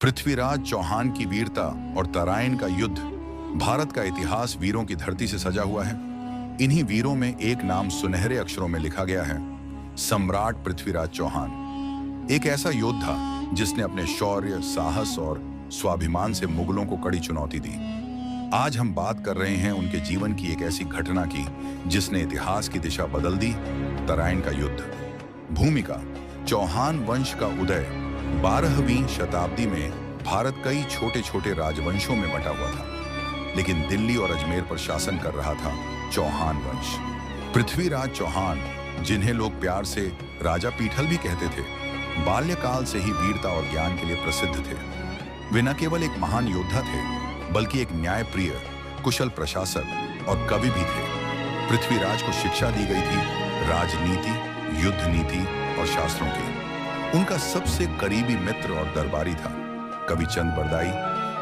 पृथ्वीराज चौहान की वीरता और तराइन का युद्ध भारत का इतिहास वीरों की धरती से सजा हुआ है। इन्हीं वीरों में एक नाम सुनहरे अक्षरों में लिखा गया है, सम्राट पृथ्वीराज चौहान। एक ऐसा योद्धा जिसने अपने शौर्य, साहस और स्वाभिमान से मुगलों को कड़ी चुनौती दी। आज हम बात कर रहे हैं उनके जीवन की एक ऐसी घटना की जिसने इतिहास की दिशा बदल दी, तराइन का युद्ध। भूमिका: चौहान वंश का उदय 12वीं शताब्दी में भारत कई छोटे छोटे राजवंशों में बटा हुआ था, लेकिन दिल्ली और अजमेर पर शासन कर रहा था चौहान वंश। पृथ्वीराज चौहान, जिन्हें लोग प्यार से राजा पीठल भी कहते थे, बाल्यकाल से ही वीरता और ज्ञान के लिए प्रसिद्ध थे। वे न केवल एक महान योद्धा थे, बल्कि एक न्यायप्रिय, कुशल प्रशासक और कवि भी थे। पृथ्वीराज को शिक्षा दी गई थी राजनीति, युद्ध नीति और शास्त्रों की। उनका सबसे करीबी मित्र और दरबारी था कवि चंद बरदाई,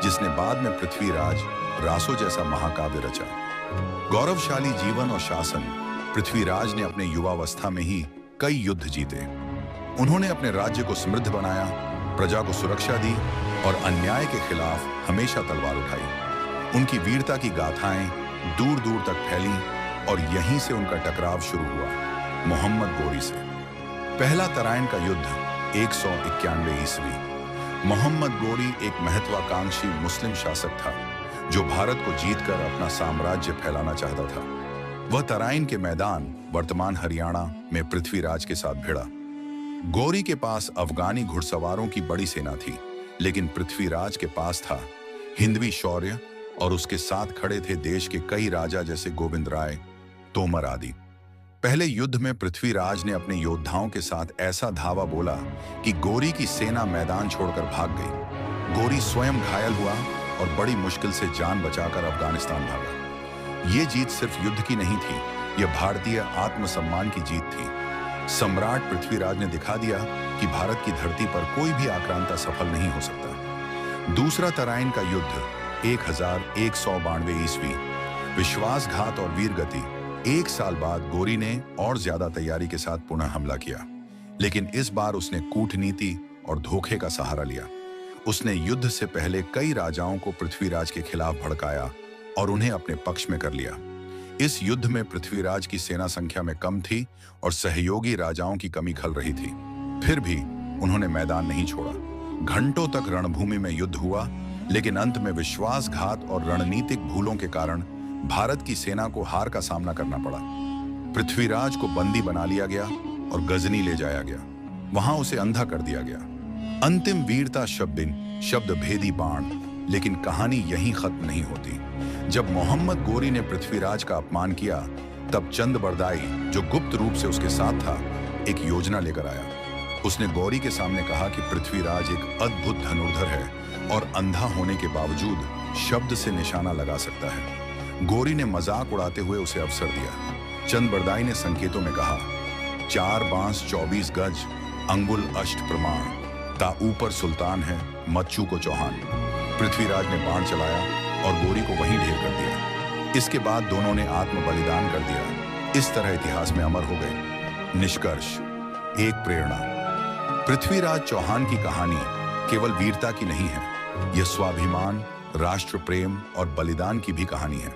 जिसने बाद में पृथ्वीराज रासो जैसा महाकाव्य रचा। गौरवशाली जीवन और शासन: पृथ्वीराज ने अपने युवावस्था में ही कई युद्ध जीते। उन्होंने अपने राज्य को समृद्ध बनाया, प्रजा को सुरक्षा दी और अन्याय के खिलाफ हमेशा तलवार उठाई। उनकी वीरता की गाथाएं दूर दूर तक फैलीं और यहीं से उनका टकराव शुरू हुआ मोहम्मद गोरी से। पहला तराइन का युद्ध 191 ईस्वी। मोहम्मद गोरी एक महत्वाकांक्षी मुस्लिम शासक था जो भारत को जीतकर अपना साम्राज्य फैलाना चाहता था। वह तराइन के मैदान, वर्तमान हरियाणा में पृथ्वीराज के साथ भिड़ा। गोरी के पास अफगानी घुड़सवारों की बड़ी सेना थी, लेकिन पृथ्वीराज के पास था हिंदवी शौर्य और उसके साथ खड़े थे देश के कई राजा जैसे गोविंद राय, तोमर आदि। पहले युद्ध में पृथ्वीराज ने अपने योद्धाओं के साथ ऐसा धावा बोला कि गोरी की सेना मैदान छोड़कर भाग गई। गोरी स्वयं घायल हुआ और बड़ी मुश्किल से जान बचाकर अफगानिस्तान भागा। ये जीत सिर्फ युद्ध की नहीं थी, यह भारतीय आत्मसम्मान की जीत थी। सम्राट पृथ्वीराज ने दिखा दिया कि भारत की धरती पर कोई भी आक्रांता सफल नहीं हो सकता। दूसरा तराइन का युद्ध 1192 ईस्वी। विश्वासघात और वीरगति: एक साल बाद गोरी ने और ज्यादा तैयारी के साथ पुनः हमला किया, लेकिन इस बार उसने कूटनीति और धोखे का सहारा लिया। उसने युद्ध से पहले कई राजाओं को पृथ्वीराज के खिलाफ भड़काया और उन्हें अपने पक्ष में कर लिया। इस युद्ध में पृथ्वीराज की सेना संख्या में कम थी और सहयोगी राजाओं की कमी खल रही थी। फिर भी उन्होंने मैदान नहीं छोड़ा। घंटों तक रणभूमि में युद्ध हुआ, लेकिन अंत में विश्वासघात और रणनीतिक भूलों के कारण भारत की सेना को हार का सामना करना पड़ा। पृथ्वीराज को बंदी बना लिया गया और गजनी ले जाया गया। वहां उसे अंधा कर दिया गया। अंतिम वीरता शब्द भेदी बाण। लेकिन कहानी यहीं खत्म नहीं होती। जब मोहम्मद गोरी ने पृथ्वीराज का अपमान किया, तब चंद बरदाई, जो गुप्त रूप से उसके साथ था, एक योजना लेकर आया। उसने गौरी के सामने कहा कि पृथ्वीराज एक अद्भुत धनुर्धर है और अंधा होने के बावजूद शब्द से निशाना लगा सकता है। गोरी ने मजाक उड़ाते हुए उसे अवसर दिया। चंद बरदाई ने संकेतों में कहा, 4 बांस 24 गज, अंगुल अष्ट प्रमाण, ता ऊपर सुल्तान है, मच्छू को चौहान। पृथ्वीराज ने बाण चलाया और गोरी को वहीं ढेर कर दिया। इसके बाद दोनों ने आत्म बलिदान कर दिया। इस तरह इतिहास में अमर हो गए। निष्कर्ष: एक प्रेरणा। पृथ्वीराज चौहान की कहानी केवल वीरता की नहीं है, यह स्वाभिमान, राष्ट्र प्रेम और बलिदान की भी कहानी है।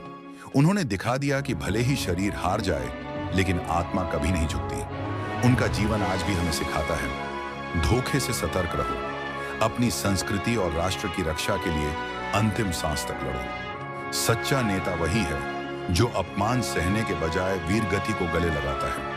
उन्होंने दिखा दिया कि भले ही शरीर हार जाए, लेकिन आत्मा कभी नहीं झुकती। उनका जीवन आज भी हमें सिखाता है, धोखे से सतर्क रहो, अपनी संस्कृति और राष्ट्र की रक्षा के लिए अंतिम सांस तक लड़ो। सच्चा नेता वही है जो अपमान सहने के बजाय वीरगति को गले लगाता है।